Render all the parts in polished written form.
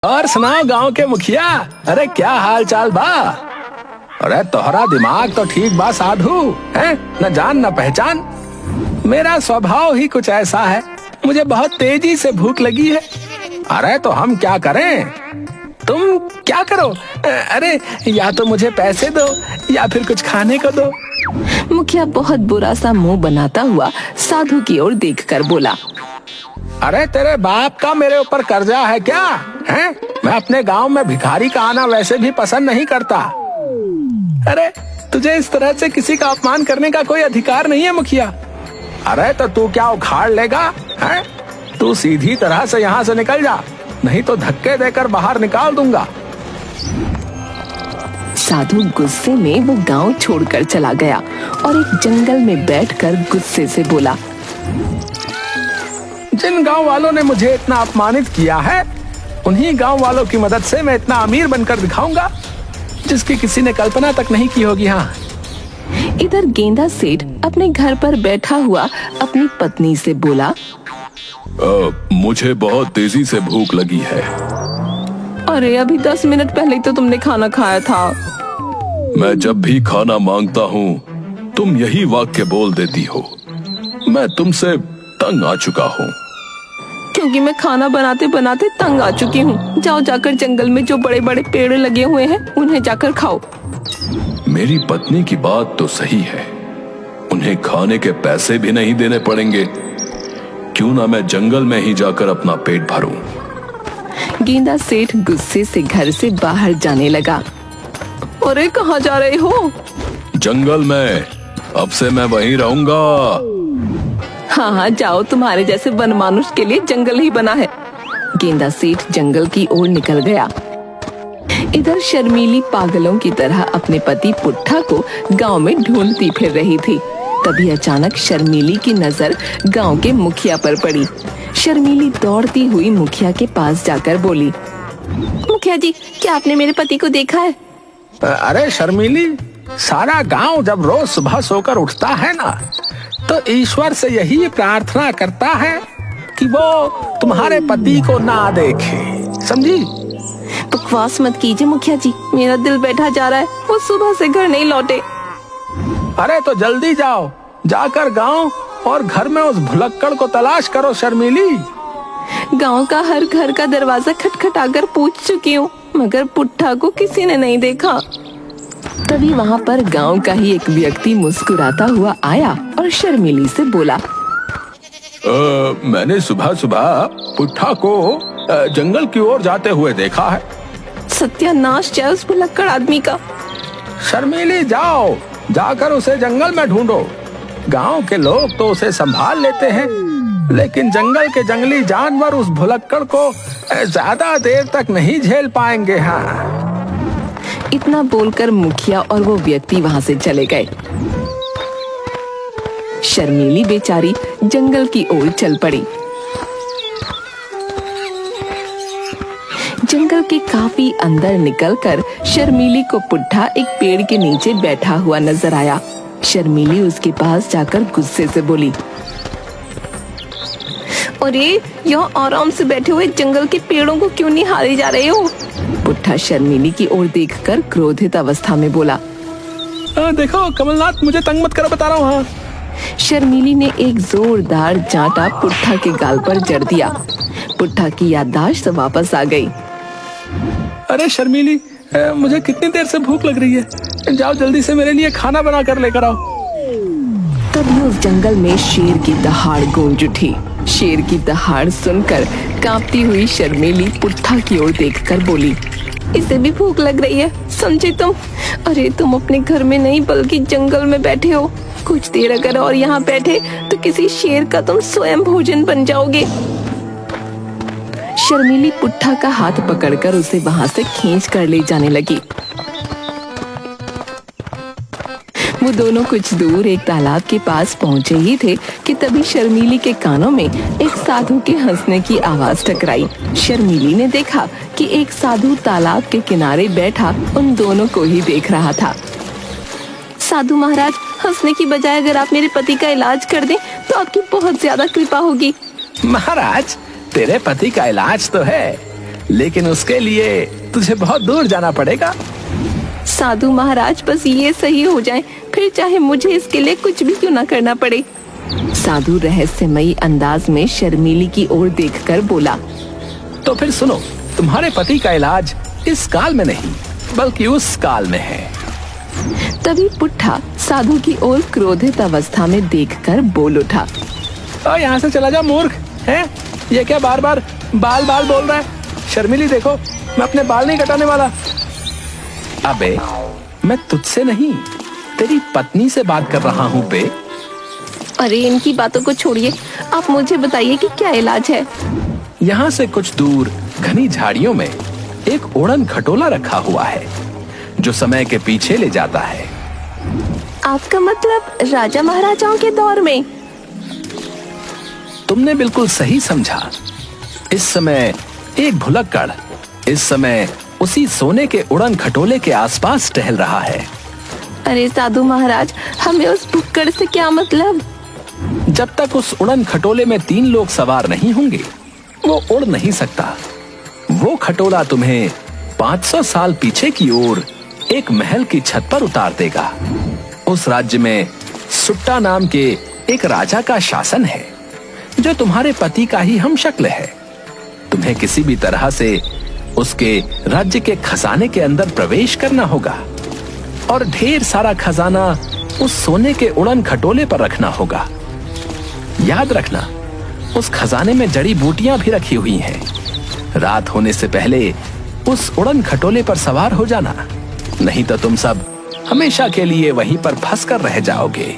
और सुनाओ गांव के मुखिया, अरे क्या हाल चाल बा? अरे तोहरा दिमाग तो ठीक बा साधु, है न जान न पहचान। मेरा स्वभाव ही कुछ ऐसा है, मुझे बहुत तेजी से भूख लगी है। अरे तो हम क्या करें, तुम क्या करो? अरे या तो मुझे पैसे दो या फिर कुछ खाने को दो। मुखिया बहुत बुरा सा मुंह बनाता हुआ साधु की ओर देखकर बोला, अरे तेरे बाप का मेरे ऊपर कर्जा है क्या? हैं? मैं अपने गांव में भिखारी का आना वैसे भी पसंद नहीं करता। अरे तुझे इस तरह से किसी का अपमान करने का कोई अधिकार नहीं है मुखिया। अरे तो तू क्या उखाड़ लेगा? हैं? तू सीधी तरह से यहाँ से निकल जा, नहीं तो धक्के देकर बाहर निकाल दूंगा। साधु गुस्से में वो गांव छोड़कर चला गया और एक जंगल में बैठकर गुस्से से बोला, जिन गांव वालों ने मुझे इतना अपमानित किया है, उन्हीं गांव वालों की मदद से मैं इतना अमीर बनकर दिखाऊंगा जिसकी किसी ने कल्पना तक नहीं की होगी। हाँ। इधर गेंदा सेठ अपने घर पर बैठा हुआ अपनी पत्नी से बोला, मुझे बहुत तेजी से भूख लगी है। अरे अभी 10 मिनट पहले तो तुमने खाना खाया था। मैं जब भी खाना मांगता हूँ तुम यही वाक्य बोल देती हो। मैं तुमसे तंग आ चुका हूँ। क्योंकि मैं खाना बनाते बनाते तंग आ चुकी हूँ। जाओ जाकर जंगल में जो बड़े बड़े पेड़ लगे हुए हैं उन्हें जाकर खाओ। मेरी पत्नी की बात तो सही है, उन्हें खाने के पैसे भी नहीं देने पड़ेंगे। क्यों ना मैं जंगल में ही जाकर अपना पेट भरूं। गेंदा सेठ गुस्से से घर से बाहर जाने लगा। अरे कहाँ जा रहे हो? जंगल में, अब से मैं वहीं रहूंगा। हाँ हाँ जाओ, तुम्हारे जैसे वनमानुष के लिए जंगल ही बना है। गेंदा सेठ जंगल की ओर निकल गया। इधर शर्मीली पागलों की तरह अपने पति पुट्ठा को गांव में ढूंढती फिर रही थी। तभी अचानक शर्मीली की नजर गांव के मुखिया पर पड़ी। शर्मीली दौड़ती हुई मुखिया के पास जाकर बोली, मुखिया जी, क्या आपने मेरे पति को देखा है? अरे शर्मीली, सारा गांव जब रोज सुबह सोकर उठता है ना, तो ईश्वर से यही प्रार्थना करता है कि वो तुम्हारे पति को ना देखे, समझी? बकवास मत कीजिए मुखिया जी, मेरा दिल बैठा जा रहा है। वो सुबह से घर नहीं लौटे। अरे तो जल्दी जाओ, जाकर गांव और घर में उस भुलक्कड़ को तलाश करो शर्मीली। गांव का हर घर का दरवाजा खटखटाकर पूछ चुकी हूँ, मगर पुट्ठा को किसी ने नहीं देखा। तभी वहाँ पर गांव का ही एक व्यक्ति मुस्कुराता हुआ आया और शर्मीली से बोला, मैंने सुबह सुबह पुट्ठा को जंगल की ओर जाते हुए देखा है। सत्यानाश जाए उस भुलक्कड़ आदमी का। शर्मीली जाओ, जाकर उसे जंगल में ढूंढो। गांव के लोग तो उसे संभाल लेते हैं, लेकिन जंगल के जंगली जानवर उस भुलक्कड़ को ज्यादा देर तक नहीं झेल पाएंगे। हाँ। इतना बोलकर मुखिया और वो व्यक्ति वहाँ से चले गए। शर्मीली बेचारी जंगल की ओर चल पड़ी। जंगल के काफी अंदर निकलकर शर्मीली को पुट्ठा एक पेड़ के नीचे बैठा हुआ नजर आया। शर्मीली उसके पास जाकर गुस्से से बोली, अरे यहाँ आराम से बैठे हुए जंगल के पेड़ों को क्यों निहारे जा रहे हो? पुट्ठा शर्मीली की ओर देखकर क्रोधित अवस्था में बोला, देखो कमलनाथ, मुझे तंग मत करो, बता रहा हूँ। शर्मीली ने एक जोरदार जांटा पुट्ठा के गाल पर जड़ दिया। पुट्ठा की याददाश्त वापस आ गई। अरे शर्मीली, मुझे कितनी देर से भूख लग रही है, जाओ जल्दी से मेरे लिए खाना बना कर लेकर आओ। तभी उस जंगल में शेर की दहाड़ गूंज उठी। शेर की दहाड़ सुनकर कांपती हुई शर्मीली पुट्ठा की ओर देखकर बोली, इसे भी भूख लग रही है, समझे तुम? अरे तुम अपने घर में नहीं बल्कि जंगल में बैठे हो। कुछ देर अगर और यहाँ बैठे तो किसी शेर का तुम स्वयं भोजन बन जाओगे। शर्मीली पुट्ठा का हाथ पकड़कर उसे वहाँ से खींच कर ले जाने लगी। वो दोनों कुछ दूर एक तालाब के पास पहुँचे ही थे कि तभी शर्मीली के कानों में एक साधु के हंसने की आवाज टकराई। शर्मीली ने देखा कि एक साधु तालाब के किनारे बैठा उन दोनों को ही देख रहा था। साधु महाराज, हंसने की बजाय अगर आप मेरे पति का इलाज कर दें तो आपकी बहुत ज्यादा कृपा होगी। महाराज, तेरे पति का इलाज तो है, लेकिन उसके लिए तुझे बहुत दूर जाना पड़ेगा। साधु महाराज, बस ये सही हो जाए, फिर चाहे मुझे इसके लिए कुछ भी क्यों ना करना पड़े। साधु रहस्यमयी अंदाज में शर्मीली की ओर देखकर बोला। तो फिर सुनो, तुम्हारे पति का इलाज इस काल में नहीं बल्कि उस काल में है। तभी पुट्ठा साधु की ओर क्रोधित अवस्था में देखकर बोल उठा। यहाँ से चला जा मूर्ख, है ये क्या बार बार बाल बाल बोल रहा है? शर्मिली देखो, मैं अपने बाल नहीं कटाने वाला। अबे मैं तुझसे नहीं, तेरी पत्नी से बात कर रहा हूँ बे। अरे इनकी बातों को छोड़िए, आप मुझे बताइए कि क्या इलाज है। यहाँ से कुछ दूर घनी झाड़ियों में एक उड़न खटोला रखा हुआ है जो समय के पीछे ले जाता है। आपका मतलब राजा महाराजाओं के दौर में? तुमने बिल्कुल सही समझा। इस समय एक भुलक्कड़ इस समय उसी सोने के उड़न खटोले के आसपास टहल रहा है। अरे साधु महाराज, हमें उस भुक्कड़ से क्या मतलब? जब तक उस उड़न खटोले में 3 लोग सवार नहीं होंगे वो उड़ नहीं सकता। वो खटोला तुम्हें 500 साल पीछे की ओर एक महल की छत पर उतार देगा। उस राज्य में सुट्टा नाम के एक राजा का शासन है जो तुम्हारे पति का ही हम शक्ल है। तुम्हें किसी भी तरह से उसके राज्य के खजाने के अंदर प्रवेश करना होगा और ढेर सारा खजाना उस सोने के उड़न खटोले पर रखना होगा। याद रखना, उस खजाने में जड़ी बूटियां भी रखी हुई हैं। रात होने से पहले उस उड़न खटोले पर सवार हो जाना, नहीं तो तुम सब हमेशा के लिए वहीं पर फंस कर रह जाओगे।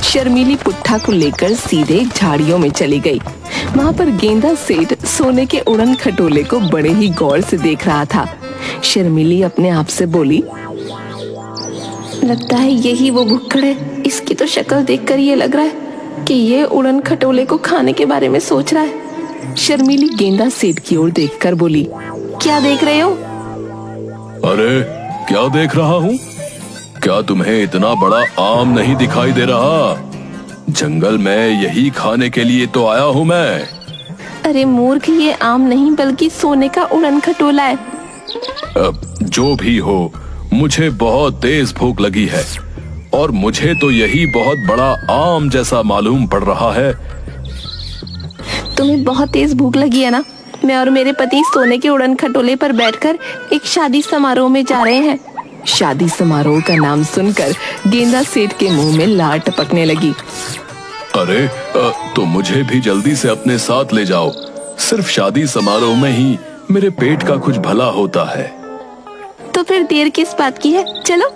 शर्मीली पुट्ठा को लेकर सीधे झाड़ियों में चली गई। वहाँ पर गेंदा सेठ सोने के उड़न खटोले को बड़े ही गौर से देख रहा था। शर्मीली अपने आप से बोली, लगता है यही वो भुक्कड़ है। इसकी तो शक्ल देखकर ये लग रहा है कि ये उड़न खटोले को खाने के बारे में सोच रहा है। शर्मीली गेंदा सेठ की ओर देखकर बोली, क्या देख रहे हो? अरे क्या देख रहा हूँ? क्या तुम्हें इतना बड़ा आम नहीं दिखाई दे रहा? जंगल में यही खाने के लिए तो आया हूँ मैं। अरे मूर्ख, ये आम नहीं बल्कि सोने का उड़न खटोला है। अब जो भी हो, मुझे बहुत तेज भूख लगी है और मुझे तो यही बहुत बड़ा आम जैसा मालूम पड़ रहा है। तुम्हें बहुत तेज भूख लगी है ना? मैं और मेरे पति सोने के उड़न खटोले पर बैठकर एक शादी समारोह में जा रहे हैं। शादी समारोह का नाम सुनकर गेंदा सेठ के मुंह में लार टपकने लगी। अरे तो मुझे भी जल्दी से अपने साथ ले जाओ। सिर्फ शादी समारोह में ही मेरे पेट का कुछ भला होता है। तो फिर देर किस बात की है, चलो।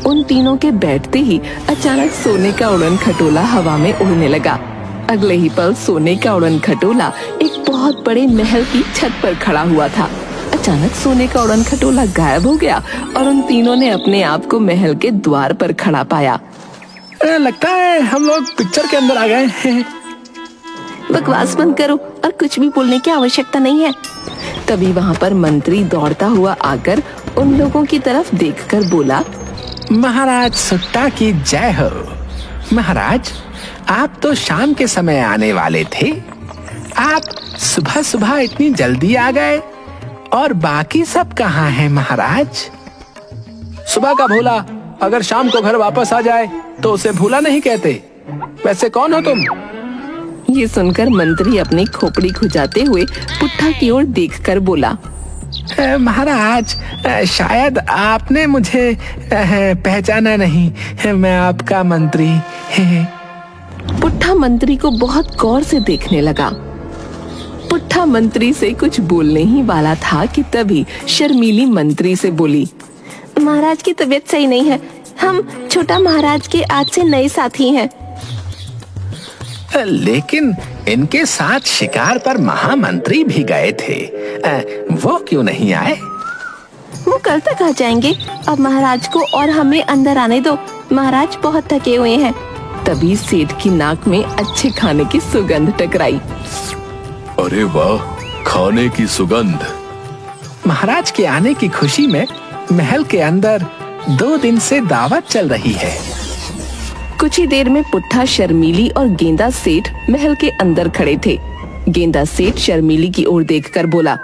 उन तीनों के बैठते ही अचानक सोने का उड़न खटोला हवा में उड़ने लगा। अगले ही पल सोने का उड़न खटोला एक बहुत बड़े महल की छत पर खड़ा हुआ था। अचानक सोने का उड़न खटोला गायब हो गया और उन तीनों ने अपने आप को महल के द्वार पर खड़ा पाया। लगता है हम लोग पिक्चर के अंदर आ गए हैं। बकवास बंद करो और कुछ भी बोलने की आवश्यकता नहीं है। तभी वहाँ पर मंत्री दौड़ता हुआ आकर उन लोगों की तरफ देखकर बोला, महाराज सुट्टा की जय हो। महाराज, आप तो शाम के समय आने वाले थे। आप सुबह सुबह इतनी जल्दी आ गए और बाकी सब कहाँ हैं महाराज? सुबह का भूला अगर शाम को घर वापस आ जाए तो उसे भूला नहीं कहते। वैसे कौन हो तुम? ये सुनकर मंत्री अपनी खोपड़ी खुजाते हुए पुट्ठा की ओर देखकर बोला, महाराज, शायद आपने मुझे पहचाना नहीं। मैं आपका मंत्री। पुट्ठा मंत्री को बहुत गौर से देखने लगा। पुट्ठा मंत्री से कुछ बोलने ही वाला था कि तभी शर्मीली मंत्री से बोली, महाराज की तबीयत सही नहीं है। हम छोटा महाराज के आज से नए साथी हैं। लेकिन इनके साथ शिकार पर महामंत्री भी गए थे। वो क्यों नहीं आए? वो कल तक आ जाएंगे। अब महाराज को और हमें अंदर आने दो। महाराज बहुत थके हुए हैं। तभी सेठ की नाक में अच्छे खाने की सुगंध टकराई। अरे वाह, खाने की सुगंध। महाराज के आने की खुशी में महल के अंदर 2 दिन से दावत चल रही है। कुछ ही देर में पुट्ठा, शर्मीली और गेंदा सेठ महल के अंदर खड़े थे। गेंदा सेठ शर्मीली की ओर देखकर बोला,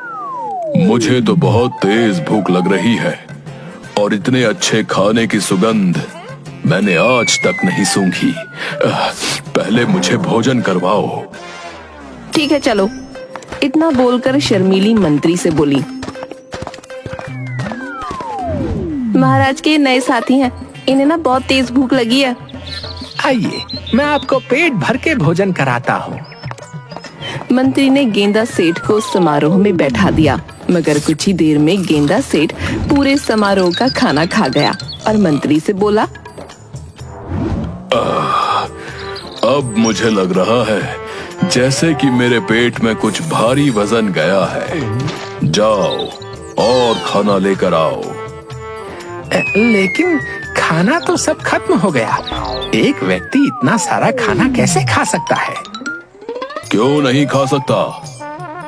मुझे तो बहुत तेज भूख लग रही है और इतने अच्छे खाने की सुगंध मैंने आज तक नहीं सूंघी। पहले मुझे भोजन करवाओ। ठीक है चलो। इतना बोलकर शर्मीली मंत्री से बोली, महाराज के नए साथी हैं, इन्हें ना बहुत तेज भूख लगी है। आइए, मैं आपको पेट भर के भोजन कराता हूँ। मंत्री ने गेंदा सेठ को समारोह में बैठा दिया, मगर कुछ ही देर में गेंदा सेठ पूरे समारोह का खाना खा गया और मंत्री से बोला, अब मुझे लग रहा है जैसे कि मेरे पेट में कुछ भारी वजन गया है। जाओ और खाना लेकर आओ। लेकिन खाना तो सब खत्म हो गया। एक व्यक्ति इतना सारा खाना कैसे खा सकता है? क्यों नहीं खा सकता?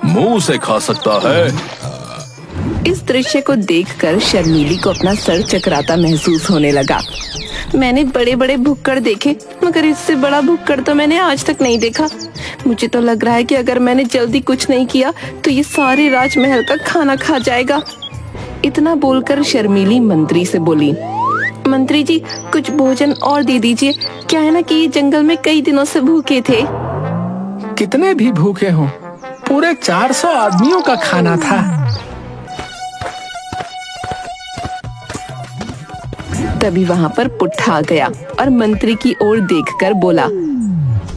मुंह से खा सकता है। इस दृश्य को देखकर शर्मीली को अपना सर चकराता महसूस होने लगा। मैंने बड़े बड़े भुक्कड़ देखे, मगर इससे बड़ा भुक्कड़ तो मैंने आज तक नहीं देखा। मुझे तो लग रहा है कि अगर मैंने जल्दी कुछ नहीं किया तो ये सारे राजमहल का खाना खा जाएगा। इतना बोलकर शर्मीली मंत्री से बोली, मंत्री जी कुछ भोजन और दे दीजिए। क्या है ना कि ये जंगल में कई दिनों से भूखे थे। कितने भी भूखे हों, पूरे 400 आदमियों का खाना था। तभी वहाँ पर पुट्ठा आ गया और मंत्री की ओर देखकर बोला,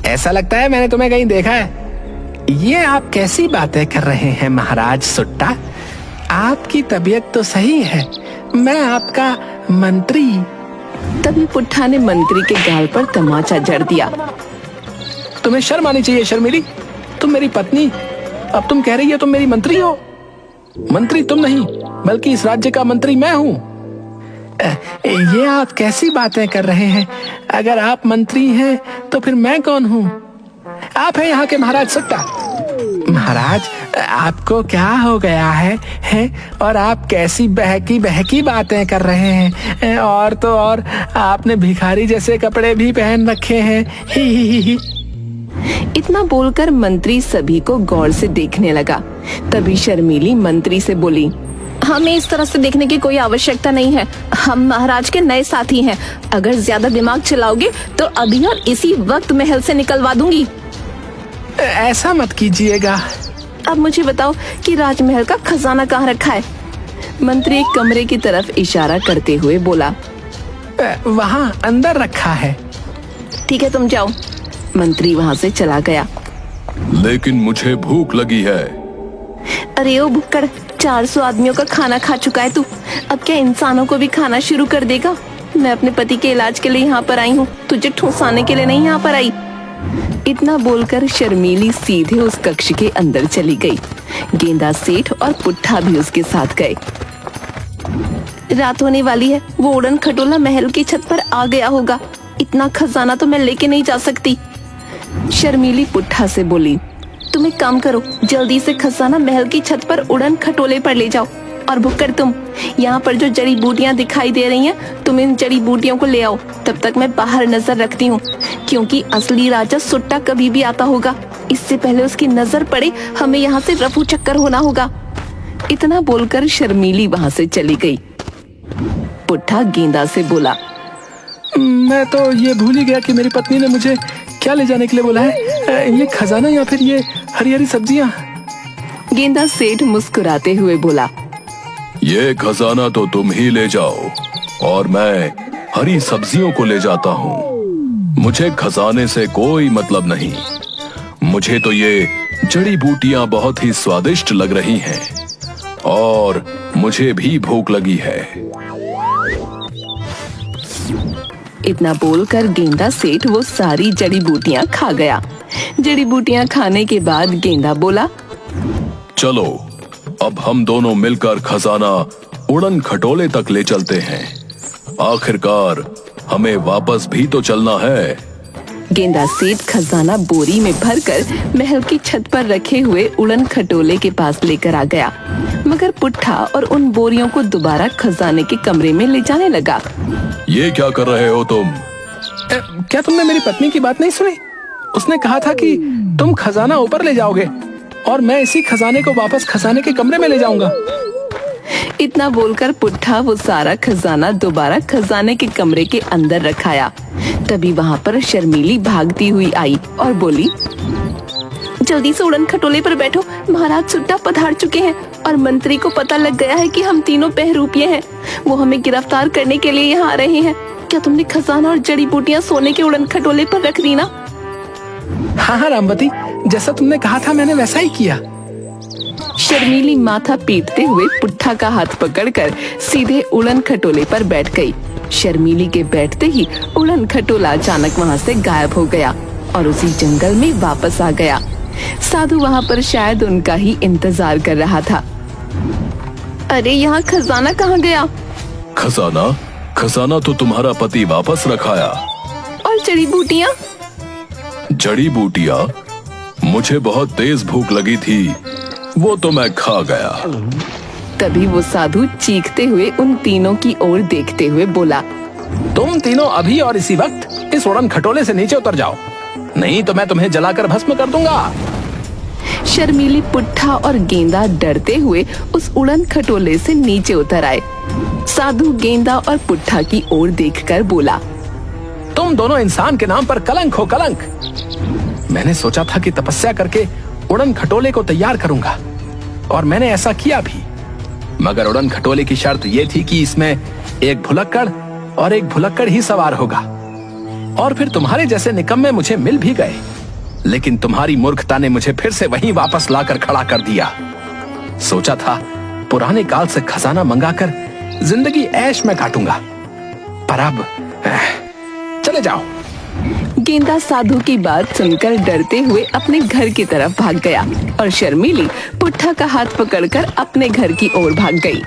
ऐसा लगता है मैंने तुम्हें कहीं देखा है। ये आप कैसी बातें कर रहे हैं महाराज सुट्टा? आपकी तबीयत तो सही है, मैं आपका मंत्री। तभी पुट्ठा ने मंत्री के गाल पर तमाचा जड़ दिया। तुम्हें शर्म आनी चाहिए शर्मीली, तुम मेरी पत्नी, अब तुम कह रही हो तुम मेरी मंत्री हो। मंत्री तुम नहीं, बल्कि इस राज्य का मंत्री मैं हूँ। ये आप कैसी बातें कर रहे हैं? अगर आप मंत्री हैं तो फिर मैं कौन हूँ? आप हैं यहाँ के महाराज सुट्टा। महाराज आपको क्या हो गया है? और आप कैसी बहकी बहकी बातें कर रहे हैं? और तो और आपने भिखारी जैसे कपड़े भी पहन रखे हैं। ही। इतना बोलकर मंत्री सभी को गौर से देखने लगा। तभी शर्मीली मंत्री से बोली, हमें इस तरह से देखने की कोई आवश्यकता नहीं है। हम महाराज के नए साथी हैं। अगर ज्यादा दिमाग चलाओगे तो अभी और इसी वक्त महल से निकलवा दूंगी। ऐसा मत कीजिएगा। अब मुझे बताओ कि राजमहल का खजाना कहाँ रखा है? मंत्री एक कमरे की तरफ इशारा करते हुए बोला, वहाँ अंदर रखा है। ठीक है तुम जाओ। मंत्री वहाँ से चला गया। लेकिन मुझे भूख लगी है। अरे ओ भुक्कड़, 400 आदमियों का खाना खा चुका है तू। अब क्या इंसानों को भी खाना शुरू कर देगा? मैं अपने पति के इलाज के लिए यहाँ पर आई हूँ, तुझे ठूसाने के लिए नहीं यहाँ पर आई। इतना बोलकर शर्मीली सीधे उस कक्ष के अंदर चली गई। गेंदा सेठ और पुट्ठा भी उसके साथ गए। रात होने वाली है, वो उड़न खटोला महल की छत पर आ गया होगा। इतना खजाना तो मैं लेके नहीं जा सकती। शर्मीली पुट्ठा से बोली, तुम एक काम करो, जल्दी से खजाना महल की छत पर उड़न खटोले पर ले जाओ। और भुक्कड़ तुम, यहाँ पर जो जड़ी बूटियाँ दिखाई दे रही हैं, तुम इन जड़ी बूटियों को ले आओ। तब तक मैं बाहर नजर रखती हूँ, क्योंकि असली राजा सुट्टा कभी भी आता होगा। इससे पहले उसकी नजर पड़े हमें यहाँ से रफू चक्कर होना होगा। इतना बोलकर शर्मीली वहाँ से चली गई। पुट्ठा गेंदा से बोला, मैं तो ये भूल ही गया कि मेरी पत्नी ने मुझे क्या ले जाने के लिए बोला है। ये खजाना या फिर ये हरी हरी सब्जियाँ? गेंदा सेठ मुस्कुराते हुए बोला, ये खजाना तो तुम ही ले जाओ और मैं हरी सब्जियों को ले जाता हूँ। मुझे खजाने से कोई मतलब नहीं। मुझे तो ये जड़ी बूटियां बहुत ही स्वादिष्ट लग रही हैं और मुझे भी भूख लगी है। इतना बोलकर गेंदा सेठ वो सारी जड़ी बूटियां खा गया। जड़ी बूटियां खाने के बाद गेंदा बोला, चलो अब हम दोनों मिलकर खजाना उड़न खटोले तक ले चलते हैं। आखिरकार हमें वापस भी तो चलना है। गेंदा सेठ खजाना बोरी में भरकर महल की छत पर रखे हुए उड़न खटोले के पास लेकर आ गया, मगर पुट्ठा और उन बोरियों को दोबारा खजाने के कमरे में ले जाने लगा। ये क्या कर रहे हो तुम? क्या तुमने मेरी पत्नी की बात नहीं सुनी? उसने कहा था कि तुम खजाना ऊपर ले जाओगे और मैं इसी खजाने को वापस खजाने के कमरे में ले जाऊंगा। इतना बोलकर पुट्ठा वो सारा खजाना दोबारा खजाने के कमरे के अंदर रखाया। तभी वहाँ पर शर्मीली भागती हुई आई और बोली, जल्दी से उड़न खटोले पर बैठो, महाराज सुट्टा पधार चुके हैं और मंत्री को पता लग गया है कि हम तीनों बहरूपिये हैं। वो हमें गिरफ्तार करने के लिए यहाँ आ रहे हैं। क्या तुमने खजाना और जड़ी बूटियाँ सोने के उड़न खटोले पर रख दी ना? हाँ हाँ रामवती, जैसा तुमने कहा था मैंने वैसा ही किया। शर्मीली माथा पीटते हुए पुट्ठा का हाथ पकड़कर सीधे उड़न खटोले पर बैठ गई। शर्मीली के बैठते ही उड़न खटोला अचानक वहाँ से गायब हो गया और उसी जंगल में वापस आ गया। साधु वहाँ पर शायद उनका ही इंतजार कर रहा था। अरे यहाँ खजाना कहाँ गया? खजाना? खजाना तो तुम्हारा पति वापस रखाया। और जड़ी बूटियाँ? जड़ी बूटियाँ? मुझे बहुत तेज भूख लगी थी, वो तो मैं खा गया। तभी वो साधु चीखते हुए उन तीनों की ओर देखते हुए बोला, तुम तीनों अभी और इसी वक्त इस उड़न खटोले से नीचे उतर जाओ, नहीं तो मैं तुम्हें जलाकर भस्म कर दूंगा। शर्मीली, पुट्ठा और गेंदा डरते हुए उस उड़न खटोले से नीचे उतर आए। साधु गेंदा और पुट्ठा की ओर देखकर बोला, तुम दोनों इंसान के नाम पर कलंक हो, कलंक। मैंने सोचा था कि तपस्या करके उड़न खटोले को तैयार करूंगा और मैंने ऐसा किया भी, मगर उड़न खटोले की शर्त यह थी कि इसमें एक भुलक्कड़ और एक भुलक्कड़ ही सवार होगा। और फिर तुम्हारे जैसे निकम्मे मुझे मिल भी गए, लेकिन तुम्हारी मूर्खता ने मुझे फिर से वहीं वापस लाकर खड़ा कर दिया। सोचा था पुराने काल से खजाना मंगाकर जिंदगी ऐश में काटूंगा, पर अब चले जाओ। गेंदा साधु की बात सुनकर डरते हुए अपने घर की तरफ भाग गया और शर्मीली पुट्ठा का हाथ पकड़कर अपने घर की ओर भाग गई।